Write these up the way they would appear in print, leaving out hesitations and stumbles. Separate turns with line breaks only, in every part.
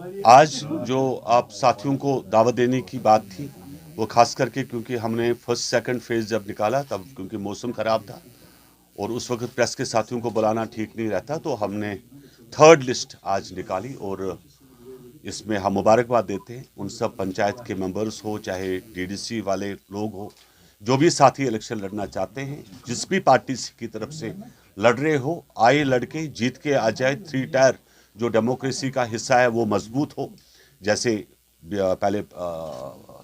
आज जो आप साथियों को दावत देने की बात थी वो खास करके क्योंकि हमने फर्स्ट सेकंड फेज जब निकाला तब क्योंकि मौसम ख़राब था और उस वक्त प्रेस के साथियों को बुलाना ठीक नहीं रहता, तो हमने थर्ड लिस्ट आज निकाली। और इसमें हम मुबारकबाद देते हैं उन सब पंचायत के मेंबर्स हो, चाहे डीडीसी वाले लोग हो, जो भी साथी इलेक्शन लड़ना चाहते हैं, जिस भी पार्टी की तरफ से लड़ रहे हो, आए लड़के जीत के आ जाए। थ्री टायर जो डेमोक्रेसी का हिस्सा है वो मजबूत हो। जैसे पहले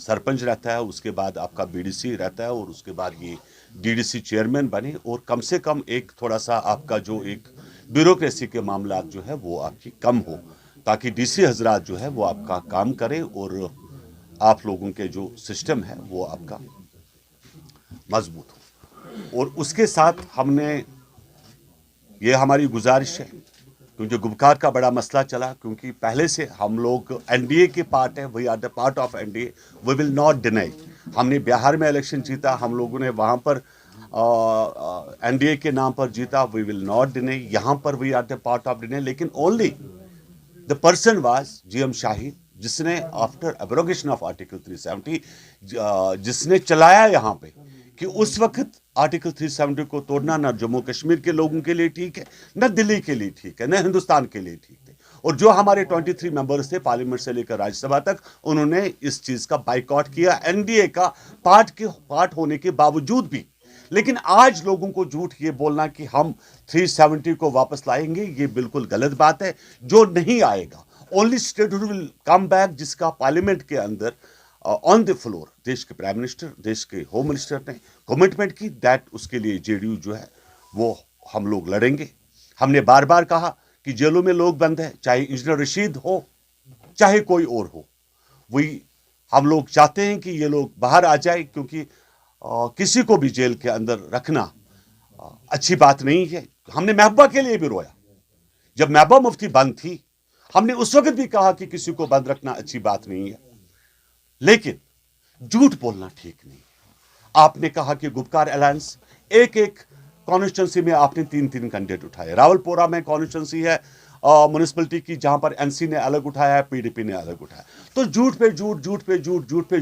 सरपंच रहता है, उसके बाद आपका बीडीसी रहता है और उसके बाद ये डीडीसी चेयरमैन बने, और कम से कम एक थोड़ा सा आपका जो एक ब्यूरोक्रेसी के मामला जो है वो आपकी कम हो, ताकि डीसी हजरात जो है वो आपका काम करें और आप लोगों के जो सिस्टम है वो आपका मजबूत हो। और उसके साथ हमने ये हमारी गुजारिश है, क्योंकि गुबकार का बड़ा मसला चला, क्योंकि पहले से हम लोग एनडीए के पार्ट है, we are the part of NDA, we will not deny. हमने बिहार में इलेक्शन जीता, हम लोगों ने वहाँ पर एनडीए के नाम पर जीता, वी विल नॉट डिनाई। यहाँ पर we are the part of deny, लेकिन only the person was GM Shaheen, जिसने आफ्टर एब्रोगेशन ऑफ आर्टिकल 370 जिसने चलाया यहाँ पे कि उस वक्त आर्टिकल 370 को तोड़ना ना जम्मू कश्मीर के लोगों के लिए ठीक है, न दिल्ली के लिए ठीक है, न हिंदुस्तान के लिए ठीक है। और जो हमारे 23 मेंबर्स थे पार्लियामेंट से लेकर राज्यसभा तक, उन्होंने इस चीज का बाइकआउट किया एनडीए का पार्ट होने के बावजूद भी। लेकिन आज लोगों को झूठ ये बोलना कि हम 370 को वापस लाएंगे, ये बिल्कुल गलत बात है। जो नहीं आएगा, only statehood will come back, जिसका पार्लियामेंट के अंदर ऑन द फ्लोर देश के प्राइम मिनिस्टर, देश के होम मिनिस्टर ने कमिटमेंट की, दैट उसके लिए जेडीयू जो है वो हम लोग लड़ेंगे। हमने बार बार कहा कि जेलों में लोग बंद हैं, चाहे इंजीनियर रशीद हो चाहे कोई और हो, वही हम लोग चाहते हैं कि ये लोग बाहर आ जाए, क्योंकि किसी को भी जेल के अंदर रखना अच्छी बात नहीं है। हमने महबूबा के लिए भी रोया, जब महबूबा मुफ्ती बंद थी, हमने उस वक्त भी कहा कि किसी को बंद रखना अच्छी बात नहीं है, लेकिन झूठ बोलना ठीक नहीं। आपने कहा कि गुपकार अलायंस, एक एक कॉन्स्टिट्यूंसी में आपने 3-3 कैंडिडेट उठाए। रावलपुरा में कॉन्स्टिट्यूंसी है म्युनिसिपैलिटी की, जहां पर एनसी ने अलग उठाया है, पीडीपी ने अलग उठाया। तो झूठ पे झूठ, झूठ पे झूठ, झूठ पे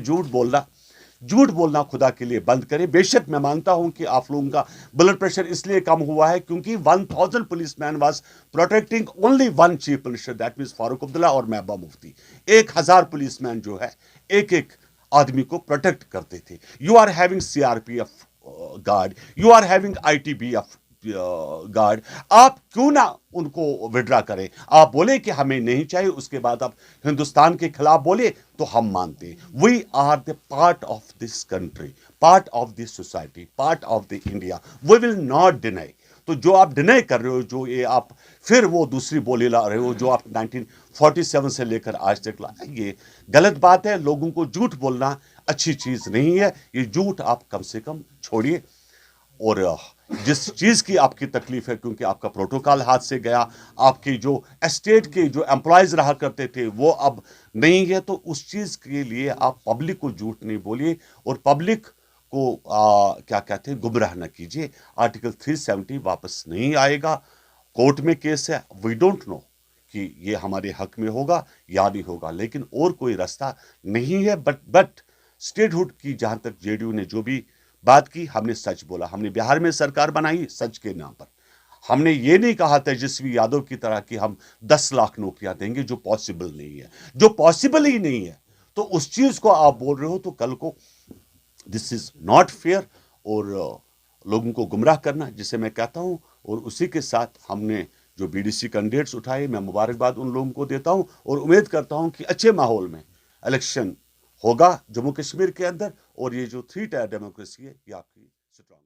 झूठ बोलना खुदा के लिए बंद करें। बेशक मैं मानता हूं कि आप लोगों का ब्लड प्रेशर इसलिए कम हुआ है क्योंकि 1000 policeman was protecting only one chief minister, that means Farooq Abdullah और महबूबा मुफ्ती। 1000 पुलिसमैन जो है एक एक आदमी को प्रोटेक्ट करते थे। You are having CRPF guard, you are having ITBF guard, आप क्यों ना उनको विड्रा करें? आप बोले कि हमें नहीं चाहिए, उसके बाद आप हिंदुस्तान के खिलाफ बोले तो हम मानते हैं। We are the part of this country, part of this society, part of the India, we will not deny. तो जो आप डिनाई कर रहे हो, जो ये आप फिर वो दूसरी बोली ला रहे हो जो आप 1947 से लेकर आज तक ला, ये गलत बात है। लोगों को झूठ बोलना अच्छी चीज नहीं है, ये झूठ आप कम से कम छोड़िए। और जिस चीज की आपकी तकलीफ है, क्योंकि आपका प्रोटोकॉल हाथ से गया, आपके जो एस्टेट के जो एम्प्लॉयज रहा करते थे वो अब नहीं है, तो उस चीज के लिए आप पब्लिक को झूठ नहीं बोलिए और पब्लिक को क्या कहते हैं, गुमराह न कीजिए। आर्टिकल 370 वापस नहीं आएगा, कोर्ट में केस है, वी डोंट नो कि ये हमारे हक में होगा या नहीं होगा, लेकिन और कोई रास्ता नहीं है। बट स्टेटहुड की जहां तक जेडीयू ने जो भी बात की, हमने सच बोला। हमने बिहार में सरकार बनाई सच के नाम पर। हमने ये नहीं कहा तेजस्वी यादव की तरह कि हम 10 लाख नौकरियां देंगे, जो पॉसिबल नहीं है, जो पॉसिबल ही नहीं है। तो उस चीज को आप बोल रहे हो, तो कल को दिस इज नॉट फेयर और लोगों को गुमराह करना, जिसे मैं कहता हूं। और उसी के साथ हमने जो बीडीसी कैंडिडेट्स उठाए, मैं मुबारकबाद उन लोगों को देता हूं और उम्मीद करता हूं कि अच्छे माहौल में इलेक्शन होगा जम्मू कश्मीर के अंदर, और ये जो 3 टायर डेमोक्रेसी है ये आपकी स्ट्रांग